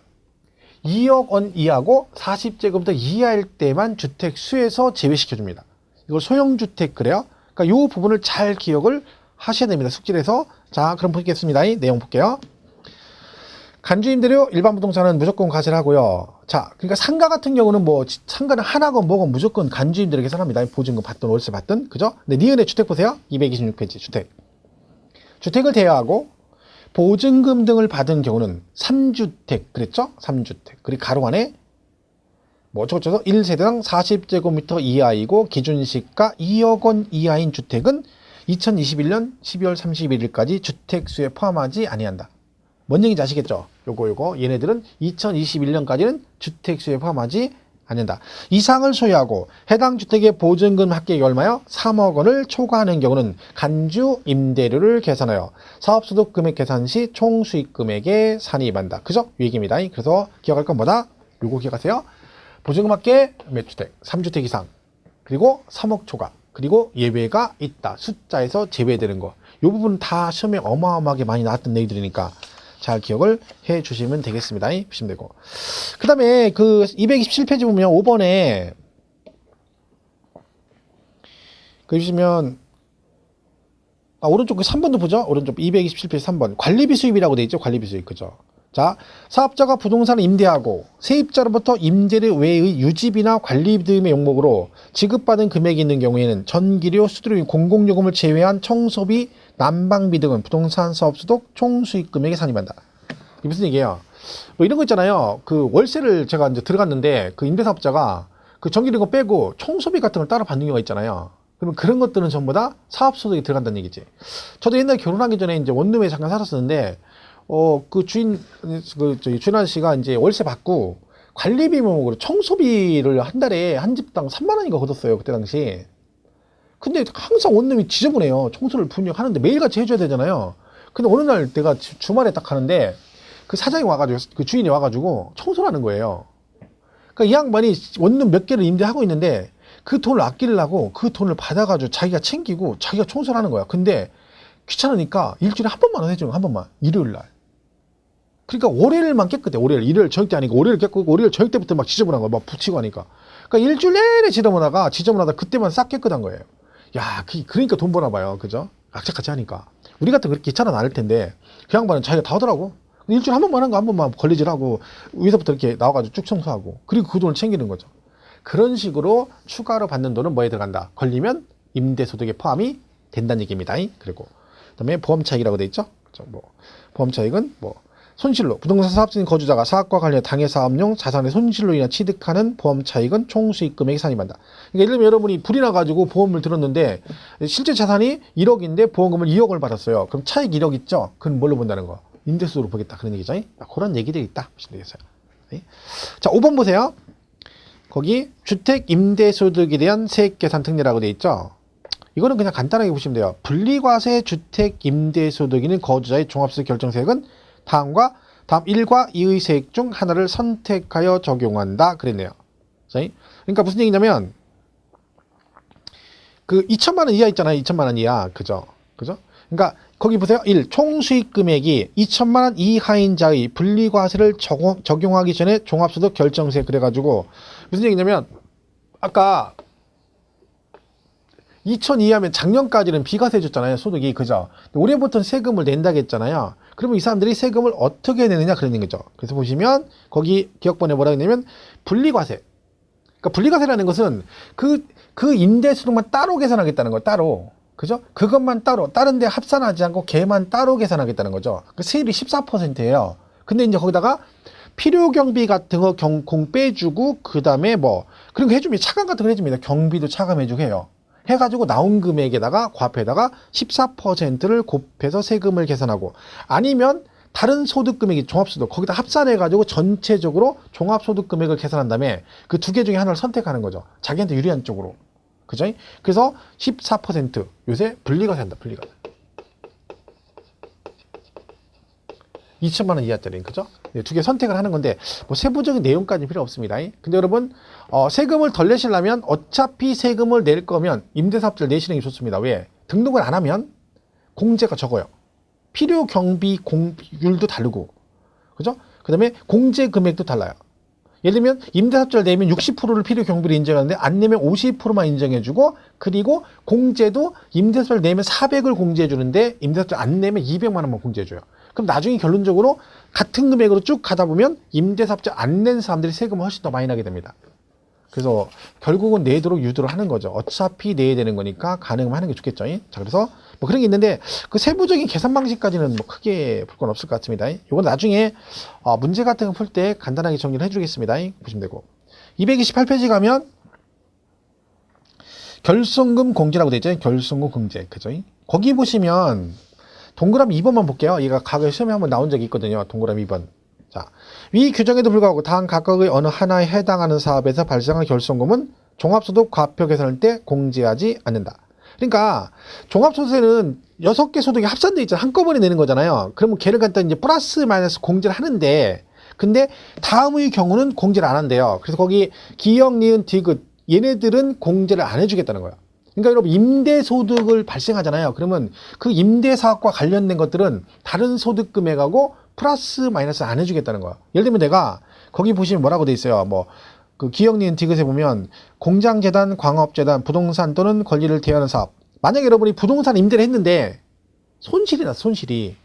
2억 원 이하고 40제곱미터 이하일 때만 주택 수에서 제외시켜 줍니다. 이걸 소형주택 그래요. 그러니까 요 부분을 잘 기억을 하셔야 됩니다. 숙지에서. 자, 그럼 보겠습니다. 내용 볼게요. 간주임대료 일반 부동산은 무조건 과세를 하고요. 자, 그러니까 상가 같은 경우는 뭐 상가는 하나건 뭐건 무조건 간주임대료 계산합니다. 보증금 받든 월세 받든 그죠? 근데 니은의 주택 보세요. 226페이지 주택. 주택을 대여하고 보증금 등을 받은 경우는 3주택 그랬죠? 3주택. 그리고 가로 안에 뭐 어쩌고저쩌고 1세대당 40제곱미터 이하이고 기준시가 2억 원 이하인 주택은 2021년 12월 31일까지 주택수에 포함하지 아니한다. 뭔 얘기인지 아시겠죠? 요거 얘네들은 2021년까지는 주택수에 포함하지 않는다. 이상을 소유하고 해당 주택의 보증금 합계액이 얼마요? 3억 원을 초과하는 경우는 간주 임대료를 계산하여 사업소득 금액 계산 시 총 수익 금액에 산입한다. 그죠? 이 얘기입니다. 그래서 기억할 건 뭐다? 요거 기억하세요. 보증금 합계 몇 주택? 3주택 이상. 그리고 3억 초과. 그리고 예외가 있다. 숫자에서 제외되는 거. 요 부분 다 시험에 어마어마하게 많이 나왔던 얘기들이니까 잘 기억을 해 주시면 되겠습니다. 보시면 되고. 그 다음에 그 227페이지 보면 5번에 보시면 오른쪽 그 3번도 보죠. 오른쪽 227페이지 3번. 관리비 수입이라고 돼 있죠. 관리비 수입. 그죠. 자, 사업자가 부동산을 임대하고 세입자로부터 임대료 외의 유지비나 관리비 등의 명목으로 지급받은 금액이 있는 경우에는 전기료, 수도료, 공공요금을 제외한 청소비, 난방비 등은 부동산 사업소득 총수익 금액에 산입한다. 이게 무슨 얘기예요? 뭐 이런 거 있잖아요. 그 월세를 제가 이제 들어갔는데 그 임대사업자가 그 전기료 빼고 청소비 같은 걸 따로 받는 경우가 있잖아요. 그러면 그런 것들은 전부 다 사업소득이 들어간다는 얘기지. 저도 옛날에 결혼하기 전에 이제 원룸에 잠깐 살았었는데 그 주인 아저씨가 이제 월세 받고 관리비 명목으로 청소비를 한 달에 한 집당 3만 원인가 걷었어요. 그때 당시. 근데 항상 원룸이 지저분해요. 청소를 분명 하는데 매일같이 해줘야 되잖아요. 근데 어느 날 내가 주말에 딱 하는데 그 사장이 와가지고 그 주인이 와가지고 청소를 하는 거예요. 그러니까 이 양반이 원룸 몇 개를 임대하고 있는데 그 돈을 아끼려고 그 돈을 받아가지고 자기가 챙기고 자기가 청소를 하는 거야. 근데 귀찮으니까 일주일에 한 번만 해줘요. 한 번만. 일요일 날. 그러니까 월요일만 깨끗해. 월요일. 일요일 저녁 때 아니고 월요일 깨끗고 월요일 저녁 때부터 막 지저분한 거야. 막 붙이고 하니까. 그러니까 일주일 내내 지저분하다가 그때만 싹 깨끗한 거예요. 야, 그러니까 돈 버나 봐요. 그죠? 악착같이 하니까. 우리 같은 그렇게 귀찮아 않을 텐데 그 양반은 자기가 다 하더라고. 일주일에 한 번만 한 거 한 번만 걸리질하고 위에서부터 이렇게 나와가지고 쭉 청소하고 그리고 그 돈을 챙기는 거죠. 그런 식으로 추가로 받는 돈은 뭐에 들어간다? 걸리면 임대소득에 포함이 된다는 얘기입니다. 그리고 그다음에 보험차익이라고 돼 있죠. 뭐 보험차익은 뭐 손실로 부동산 사업자인 거주자가 사업과 관련 당해 사업용 자산의 손실로 인해 취득하는 보험차익은 총 수익 금액이 산입한다. 그러니까 예를 들면 여러분이 불이 나가지고 보험을 들었는데 실제 자산이 1억인데 보험금을 2억을 받았어요. 그럼 차익 1억 있죠? 그건 뭘로 본다는 거? 임대소득으로 보겠다. 그런 얘기죠. 그런 얘기들이 있다. 보시면 되겠어요. 자, 5번 보세요. 거기 주택 임대소득에 대한 세액계산 특례라고 돼 있죠. 이거는 그냥 간단하게 보시면 돼요. 분리과세 주택 임대소득인은 거주자의 종합소득 결정세액은 다음과 다음 1과 2의 세액 중 하나를 선택하여 적용한다 그랬네요. 그러니까 무슨 얘기냐면 그 2천만 원 이하 있잖아요. 2천만 원 이하. 그죠? 그러니까 거기 보세요. 1. 총수익 금액이 2천만 원 이하인 자의 분리과세를 적용하기 전에 종합소득 결정세 그래가지고 무슨 얘기냐면 아까 2천 이하면 작년까지는 비과세 줬잖아요. 소득이. 그죠? 올해부터는 세금을 낸다고 했잖아요. 그러면 이 사람들이 세금을 어떻게 내느냐 그런 거죠. 그래서 보시면 거기 기억본에 뭐라고 했냐면 분리과세. 그러니까 분리과세라는 것은 그 임대수득만 따로 계산하겠다는 거예요. 따로. 그죠? 그것만 따로, 다른 데 합산하지 않고 걔만 따로 계산하겠다는 거죠. 그 세율이 14%예요. 근데 이제 거기다가 필요경비 같은 거 공 빼주고, 그 다음에 뭐, 그런 거 해줍니다. 차감 같은 거 해줍니다. 경비도 차감해주고 해요. 해가지고 나온 금액에다가, 과표에다가 14%를 곱해서 세금을 계산하고, 아니면 다른 소득 금액이 종합소득, 거기다 합산해가지고 전체적으로 종합소득 금액을 계산한 다음에 그 두 개 중에 하나를 선택하는 거죠. 자기한테 유리한 쪽으로. 그죠? 그래서 14% 요새 분리과세 한다. 분리과세. 2천만 원 이하짜리. 그죠? 두 개 선택을 하는 건데 뭐 세부적인 내용까지 필요 없습니다. 근데 여러분 세금을 덜 내시려면 어차피 세금을 낼 거면 임대사업자를 내시는 게 좋습니다. 왜? 등록을 안 하면 공제가 적어요. 필요 경비 공율도 다르고. 그죠? 그 다음에 공제 금액도 달라요. 예를 들면 임대사업자를 내면 60%를 필요 경비를 인정하는데 안 내면 50%만 인정해주고 그리고 공제도 임대사업자를 내면 400을 공제해주는데 임대사업자 안 내면 200만 원만 공제해줘요. 그럼 나중에 결론적으로 같은 금액으로 쭉 가다 보면 임대사업자 안 낸 사람들이 세금을 훨씬 더 많이 나게 됩니다. 그래서 결국은 내도록 유도를 하는 거죠. 어차피 내야 되는 거니까 가능하면 하는 게 좋겠죠. 자, 그래서 뭐 그런 게 있는데 그 세부적인 계산 방식까지는 뭐 크게 볼 건 없을 것 같습니다. 이건 나중에 문제 같은 거 풀 때 간단하게 정리를 해주겠습니다. 보시면 되고 228페이지 가면 결손금 공제라고 되어 있죠. 결손금 공제. 그죠? 거기 보시면 동그라미 2번만 볼게요. 얘가 과거에 시험에 한번 나온 적이 있거든요. 동그라미 2번. 자, 위 규정에도 불구하고 다음 각각의 어느 하나에 해당하는 사업에서 발생한 결손금은 종합소득 과표 계산할 때 공제하지 않는다. 그러니까 종합소득세는 6개 소득이 합산되어 있잖아요. 한꺼번에 내는 거잖아요. 그러면 걔를 갖다 이제 플러스 마이너스 공제를 하는데 근데 다음의 경우는 공제를 안 한대요. 그래서 거기 기역, 니은, 디귿 얘네들은 공제를 안 해주겠다는 거예요. 그러니까 여러분 임대소득을 발생하잖아요. 그러면 그 임대사업과 관련된 것들은 다른 소득 금액하고 플러스 마이너스 안 해주겠다는 거야. 예를 들면 내가 거기 보시면 뭐라고 돼 있어요. 뭐 그 기역, 니은, 디귿에 보면 공장재단, 광업재단, 부동산 또는 권리를 대여하는 사업. 만약에 여러분이 부동산 임대를 했는데 손실이 났어. 손실이.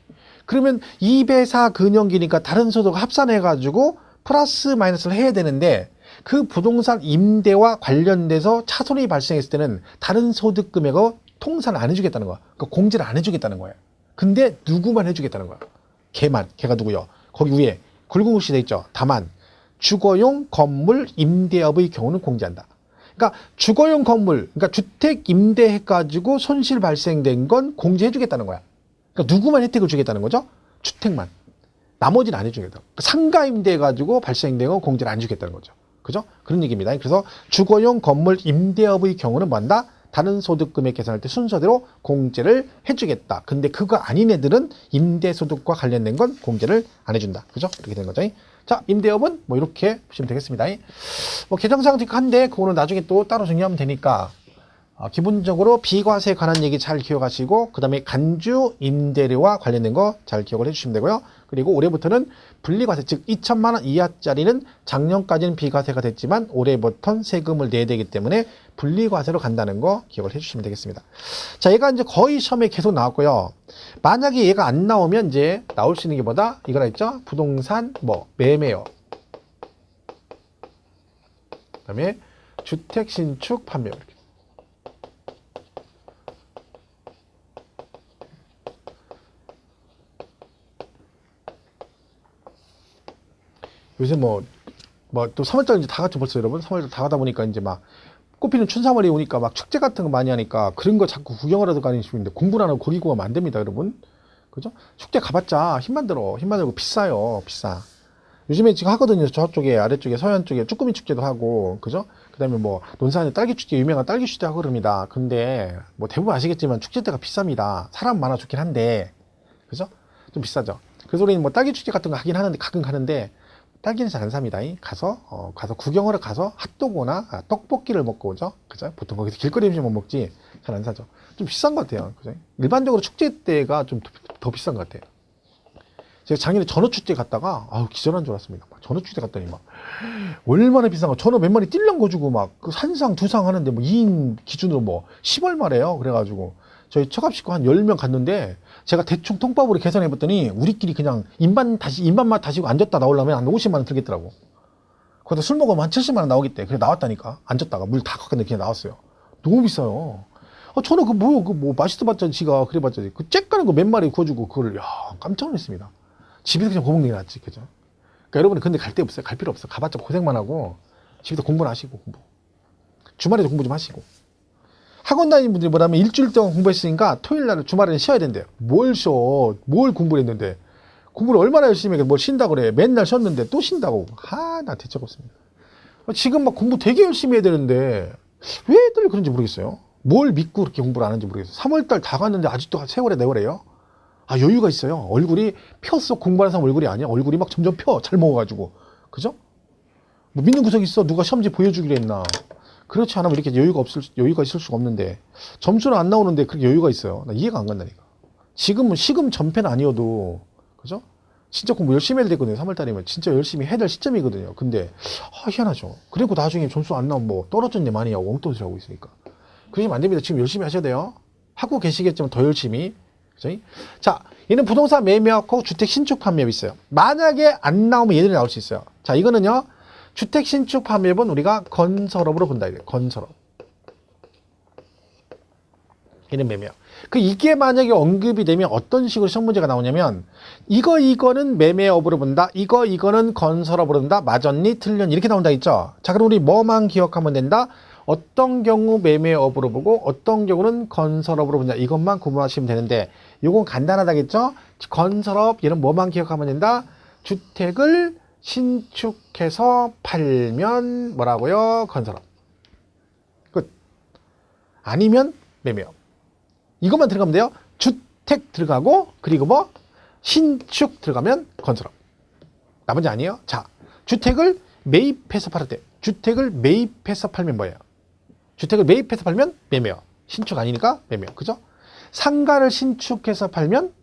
그러면 2배사 근영기니까 다른 소득 합산해가지고 플러스 마이너스를 해야 되는데 그 부동산 임대와 관련돼서 차손이 발생했을 때는 다른 소득 금액을 통산을 안 해주겠다는 거야. 그러니까 공제를 안 해주겠다는 거야. 근데 누구만 해주겠다는 거야. 걔만. 걔가 누구요? 거기 위에 굵은 글씨 돼 있죠. 다만 주거용 건물 임대업의 경우는 공제한다. 그러니까 주거용 건물, 그러니까 주택 임대해가지고 손실 발생된 건 공제해주겠다는 거야. 그러니까 누구만 혜택을 주겠다는 거죠? 주택만. 나머지는 안 해주겠다. 그러니까 상가 임대해가지고 발생된 건 공제를 안 주겠다는 거죠. 그죠? 그런 얘기입니다. 그래서 주거용 건물 임대업의 경우는 뭐한다? 다른 소득 금액 계산할 때 순서대로 공제를 해주겠다. 근데 그거 아닌 애들은 임대소득과 관련된 건 공제를 안 해준다. 그죠? 그렇게 된 거죠. 자, 임대업은 뭐 이렇게 보시면 되겠습니다. 뭐 개정사항도 한데 그거는 나중에 또 따로 정리하면 되니까 기본적으로 비과세에 관한 얘기 잘 기억하시고 그 다음에 간주 임대료와 관련된 거 잘 기억을 해주시면 되고요. 그리고 올해부터는 분리과세, 즉 2천만 원 이하짜리는 작년까지는 비과세가 됐지만 올해부터는 세금을 내야 되기 때문에 분리과세로 간다는 거 기억을 해주시면 되겠습니다. 자, 얘가 이제 거의 시험에 계속 나왔고요. 만약에 얘가 안 나오면 이제 나올 수 있는 게 뭐다? 이거라 했죠? 부동산 매매요. 그 다음에 주택 신축 판매 이렇게. 요새 또 3월달 이제 다 갔죠, 벌써 여러분. 3월달 다 가다 보니까 이제 막 꽃피는 춘삼월이 오니까 막 축제 같은 거 많이 하니까 그런 거 자꾸 구경을 하러 가시는데 공부를 안 하고 거기 구하면 안 됩니다, 여러분. 그죠? 축제 가봤자 힘만 들고 비싸요, 비싸. 요즘에 지금 하거든요, 저쪽에, 아래쪽에, 서해안 쪽에 쭈꾸미 축제도 하고, 그죠? 그 다음에 논산에 딸기 축제, 유명한 딸기 축제 하고 그럽니다. 근데 대부분 아시겠지만 축제 때가 비쌉니다. 사람 많아 좋긴 한데, 그죠? 좀 비싸죠. 그래서 우리는 딸기 축제 같은 거 하긴 하는데, 가끔 가는데, 딸기는 잘 안 삽니다. 가서 구경하러 가서 핫도그나 떡볶이를 먹고 오죠. 그죠? 보통 거기서 길거리 음식만 먹지 잘 안 사죠. 좀 비싼 것 같아요. 그죠? 일반적으로 축제 때가 좀 더 비싼 것 같아요. 제가 작년에 전어축제 갔다가 기절한 줄 알았습니다. 전어축제 갔더니 얼마나 비싼 거, 전어 몇 마리 띨렁 거주고 그 한상 두상 하는데 2인 기준으로 10얼마래요. 그래가지고 저희 처갑식구 한 10명 갔는데 제가 대충 통밥으로 계산해 봤더니 우리끼리 그냥 입맛 다시고 앉았다 나오려면 한 50만 원 들겠더라고. 거기다 술 먹으면 한 70만 원 나오겠대. 그래 나왔다니까. 앉았다가 물 다 걷는데 그냥 나왔어요. 너무 비싸요. 저는 맛있어봤자 지가 그래봤자 그 쬐까는 거 몇 마리 구워주고 그걸 깜짝 놀랐습니다. 집에서 그냥 구워 먹는 게 낫지, 그죠? 그러니까 여러분은 근데 갈 데 없어요. 갈 필요 없어. 가봤자 고생만 하고 집에서 공부는 하시고 주말에도 공부 좀 하시고. 학원 다니는 분들이 뭐라면 일주일 동안 공부했으니까 토요일 날 주말에는 쉬어야 된대요. 뭘 쉬어? 뭘 공부를 했는데? 공부를 얼마나 열심히 해? 뭘 쉰다고 그래? 맨날 쉬었는데 또 쉰다고. 나 대책 없습니다. 지금 공부 되게 열심히 해야 되는데 왜 애들 그런지 모르겠어요. 뭘 믿고 그렇게 공부를 안 하는지 모르겠어요. 3월달 다 갔는데 아직도 세월에 내월에요. 여유가 있어요. 얼굴이 폈어. 공부하는 사람 얼굴이 아니야. 얼굴이 점점 펴. 잘 먹어가지고. 그죠? 믿는 구석이 있어. 누가 시험지 보여주기로 했나. 그렇지 않으면 이렇게 여유가 있을 수가 없는데 점수는 안 나오는데 그렇게 여유가 있어요. 나 이해가 안 간다니까. 지금은 시금 전패는 아니어도 그죠? 진짜 공부 열심히 해야 되거든요. 3월달이면 진짜 열심히 해야 될 시점이거든요. 근데 희한하죠. 그리고 나중에 점수 안 나오면 떨어졌네 많이 하고 엉뚱이 하고 있으니까 그러시면 안 됩니다. 지금 열심히 하셔야 돼요. 하고 계시겠지만 더 열심히. 그죠? 자, 얘는 부동산 매매하고 주택 신축 판매업이 있어요. 만약에 안 나오면 얘들이 나올 수 있어요. 자, 이거는요. 주택 신축 판매업은 우리가 건설업으로 본다. 이래요. 건설업. 얘는 매매업. 이게 만약에 언급이 되면 어떤 식으로 시험 문제가 나오냐면 이거는 매매업으로 본다. 이거는 건설업으로 본다. 맞았니? 틀렸니? 이렇게 나온다 했죠. 자, 그럼 우리 뭐만 기억하면 된다? 어떤 경우 매매업으로 보고 어떤 경우는 건설업으로 본다. 이것만 구분하시면 되는데 이건 간단하다겠죠? 건설업 얘는 뭐만 기억하면 된다? 주택을 신축해서 팔면 뭐라고요? 건설업. 끝. 아니면 매매업. 이것만 들어가면 돼요. 주택 들어가고 그리고 신축 들어가면 건설업. 나머지 아니에요. 자, 주택을 매입해서 팔았대. 주택을 매입해서 팔면 뭐예요? 주택을 매입해서 팔면 매매업. 신축 아니니까 매매업. 그죠? 상가를 신축해서 팔면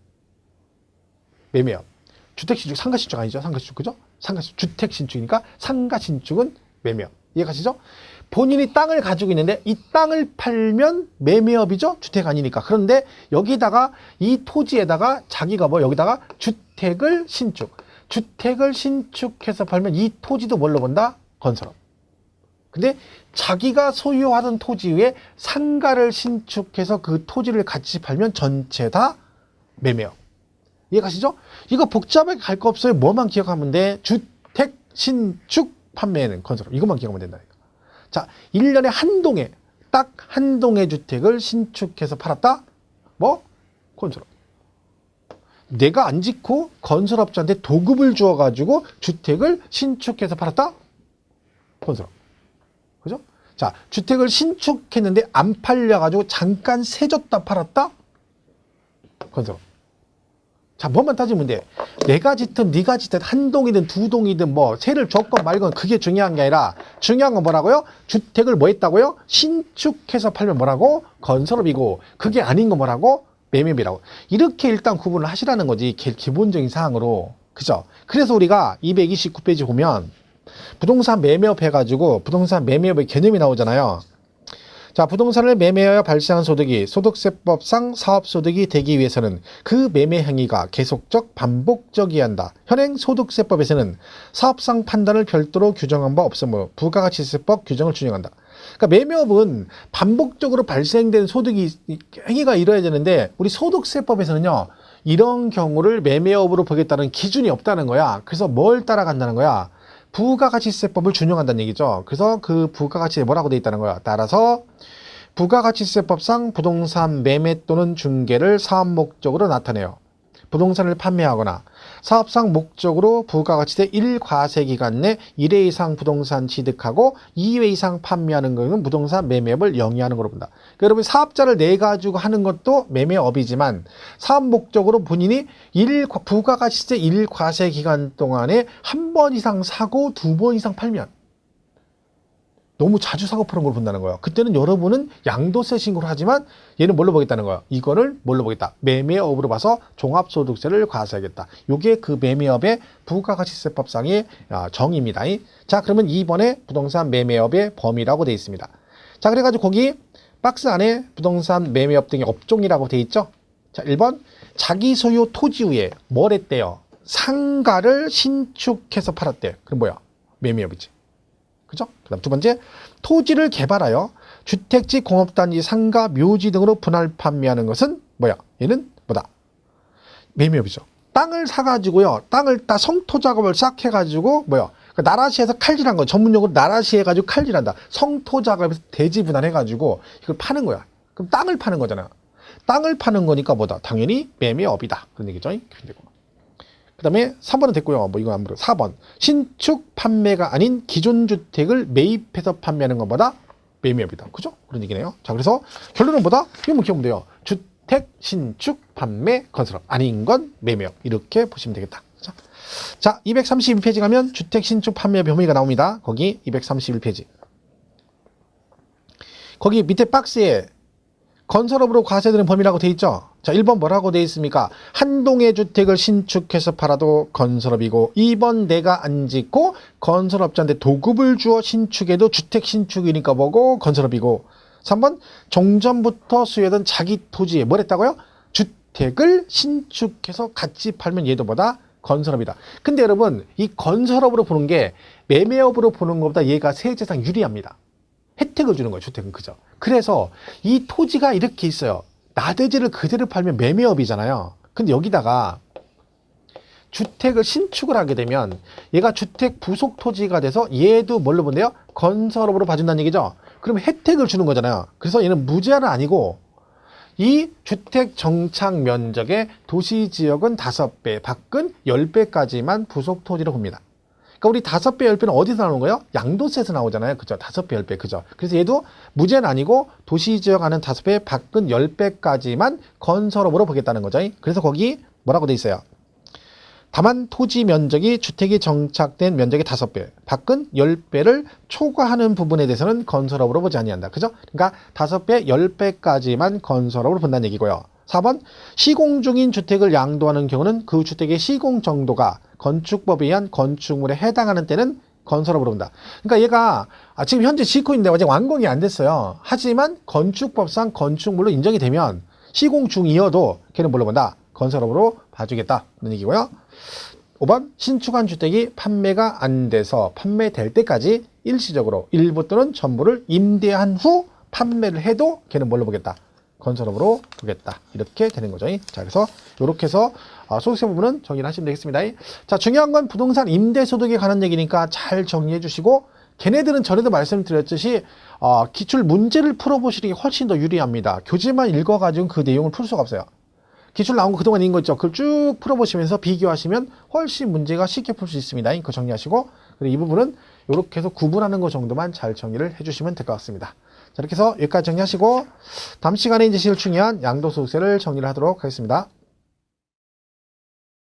매매업. 주택 신축, 상가 신축 아니죠? 상가 신축. 그죠? 상가 신축, 주택 신축이니까 상가 신축은 매매업. 이해가시죠? 본인이 땅을 가지고 있는데 이 땅을 팔면 매매업이죠? 주택 아니니까. 그런데 여기다가 이 토지에다가 자기가 여기다가 주택을 신축해서 팔면 이 토지도 뭘로 본다? 건설업. 근데 자기가 소유하던 토지 위에 상가를 신축해서 그 토지를 같이 팔면 전체 다 매매업. 이해가시죠? 이거 복잡하게 갈 거 없어요. 뭐만 기억하면 돼? 주택 신축 판매는 건설업. 이것만 기억하면 된다니까. 자, 1년에 딱 한 동의 주택을 신축해서 팔았다? 건설업. 내가 안 짓고 건설업자한테 도급을 주어가지고 주택을 신축해서 팔았다? 건설업. 그죠? 자, 주택을 신축했는데 안 팔려가지고 잠깐 세졌다 팔았다? 건설업. 자, 뭐만 따지면 돼. 내가 짓든 네가 짓든 한 동이든 두 동이든 뭐 세를 줬건 말건 그게 중요한 게 아니라 중요한 건 뭐라고요? 주택을 뭐 했다고요? 신축해서 팔면 뭐라고? 건설업이고 그게 아닌 거 뭐라고? 매매업이라고. 이렇게 일단 구분을 하시라는 거지. 기본적인 사항으로. 그죠? 그래서 우리가 229페이지 보면 부동산 매매업 해가지고 부동산 매매업의 개념이 나오잖아요. 자, 부동산을 매매하여 발생한 소득이 소득세법상 사업소득이 되기 위해서는 그 매매 행위가 계속적 반복적이어야 한다. 현행 소득세법에서는 사업상 판단을 별도로 규정한 바 없으므로 부가가치세법 규정을 준용한다. 그러니까 매매업은 반복적으로 발생된 소득이 행위가 이루어야 되는데 우리 소득세법에서는요. 이런 경우를 매매업으로 보겠다는 기준이 없다는 거야. 그래서 뭘 따라간다는 거야? 부가가치세법을 준용한다는 얘기죠. 그래서 그 부가가치에 뭐라고 돼 있다는 거야. 따라서 부가가치세법상 부동산 매매 또는 중개를 사업 목적으로 나타내요. 부동산을 판매하거나 사업상 목적으로 부가가치세 1과세기간 내 1회 이상 부동산 취득하고 2회 이상 판매하는 것은 부동산 매매업을 영위하는 걸로 본다. 그러니까 여러분 사업자를 내가지고 하는 것도 매매업이지만 사업 목적으로 본인이 부가가치세 1과세기간 동안에 한 번 이상 사고 두 번 이상 팔면 너무 자주 사고 파는 걸 본다는 거예요. 그때는 여러분은 양도세 신고를 하지만 얘는 뭘로 보겠다는 거예요. 이거를 뭘로 보겠다. 매매업으로 봐서 종합소득세를 과세하겠다. 요게 그 매매업의 부가가치세법상의 정의입니다. 자, 그러면 2번에 부동산 매매업의 범위라고 되어 있습니다. 자, 그래가지고 거기 박스 안에 부동산 매매업 등의 업종이라고 되어 있죠. 자, 1번 자기 소유 토지 위에 뭘 했대요. 상가를 신축해서 팔았대. 그럼 뭐야? 매매업이지. 그죠? 그 다음 두 번째, 토지를 개발하여 주택지, 공업단지, 상가, 묘지 등으로 분할 판매하는 것은 뭐야? 얘는 뭐다? 매매업이죠. 땅을 사가지고요, 땅을 다 성토 작업을 싹 해가지고 뭐야? 그러니까 나라시에서 칼질한 거, 전문용어로 나라시 해가지고 칼질한다. 성토 작업에서 대지 분할해가지고 이걸 파는 거야. 그럼 땅을 파는 거잖아. 땅을 파는 거니까 뭐다? 당연히 매매업이다. 그런 얘기죠. 그 다음에 3번은 됐고요. 뭐 이거 안 물어. 4번. 신축 판매가 아닌 기존 주택을 매입해서 판매하는 것보다 매매업이다. 그죠? 그런 얘기네요. 자, 그래서 결론은 뭐다? 이거 기억하면 돼요. 주택, 신축, 판매, 건설업. 아닌 건 매매업. 이렇게 보시면 되겠다. 그죠? 자, 232페이지 가면 주택, 신축, 판매 범위가 나옵니다. 거기 231페이지. 거기 밑에 박스에 건설업으로 과세되는 범위라고 돼 있죠. 자, 1번 뭐라고 돼 있습니까? 한 동의 주택을 신축해서 팔아도 건설업이고 2번 내가 안 짓고 건설업자한테 도급을 주어 신축해도 주택 신축이니까 뭐고 건설업이고 3번 종전부터 소유하던 자기 토지에 뭘 했다고요? 주택을 신축해서 같이 팔면 얘도 뭐다? 건설업이다. 근데 여러분 이 건설업으로 보는 게 매매업으로 보는 것보다 얘가 세제상 유리합니다. 혜택을 주는 거예요. 주택은. 그죠? 그래서 이 토지가 이렇게 있어요. 나대지를 그대로 팔면 매매업이잖아요. 근데 여기다가 주택을 신축을 하게 되면 얘가 주택 부속 토지가 돼서 얘도 뭘로 본대요? 건설업으로 봐준다는 얘기죠. 그럼 혜택을 주는 거잖아요. 그래서 얘는 무제한은 아니고 이 주택 정착 면적의 도시지역은 5배, 밖은 10배까지만 부속 토지로 봅니다. 그러니까 우리 5배, 10배는 어디서 나오는 거예요? 양도세에서 나오잖아요. 그죠? 5배, 10배. 그죠? 그래서 얘도 무제는 아니고 도시지역 안은 5배, 밖은 10배까지만 건설업으로 보겠다는 거죠. 그래서 거기 뭐라고 돼 있어요? 다만 토지 면적이 주택이 정착된 면적의 5배, 밖은 10배를 초과하는 부분에 대해서는 건설업으로 보지 아니한다. 그죠? 그러니까 5배, 10배까지만 건설업으로 본다는 얘기고요. 4번 시공 중인 주택을 양도하는 경우는 그 주택의 시공 정도가 건축법에 의한 건축물에 해당하는 때는 건설업으로 본다. 그러니까 얘가 지금 현재 짓고 있는데 아직 완공이 안 됐어요. 하지만 건축법상 건축물로 인정이 되면 시공 중이어도 걔는 뭘로 본다? 건설업으로 봐주겠다. 그런 얘기고요. 5번 신축한 주택이 판매가 안 돼서 판매될 때까지 일시적으로 일부 또는 전부를 임대한 후 판매를 해도 걔는 뭘로 보겠다? 건설업으로 보겠다. 이렇게 되는 거죠. 자, 그래서 이렇게 해서 소득세 부분은 정리를 하시면 되겠습니다. 자, 중요한 건 부동산 임대소득에 관한 얘기니까 잘 정리해 주시고 걔네들은 전에도 말씀드렸듯이 기출 문제를 풀어보시는 게 훨씬 더 유리합니다. 교재만 읽어가지고 그 내용을 풀 수가 없어요. 기출 나온 거 그동안 읽은 거 있죠. 그걸 쭉 풀어보시면서 비교하시면 훨씬 문제가 쉽게 풀 수 있습니다. 그거 정리하시고 그리고 이 부분은 이렇게 해서 구분하는 거 정도만 잘 정리를 해주시면 될 것 같습니다. 자, 이렇게 해서 여기까지 정리하시고 다음 시간에 이제 제일 중요한 양도소득세를 정리를 하도록 하겠습니다.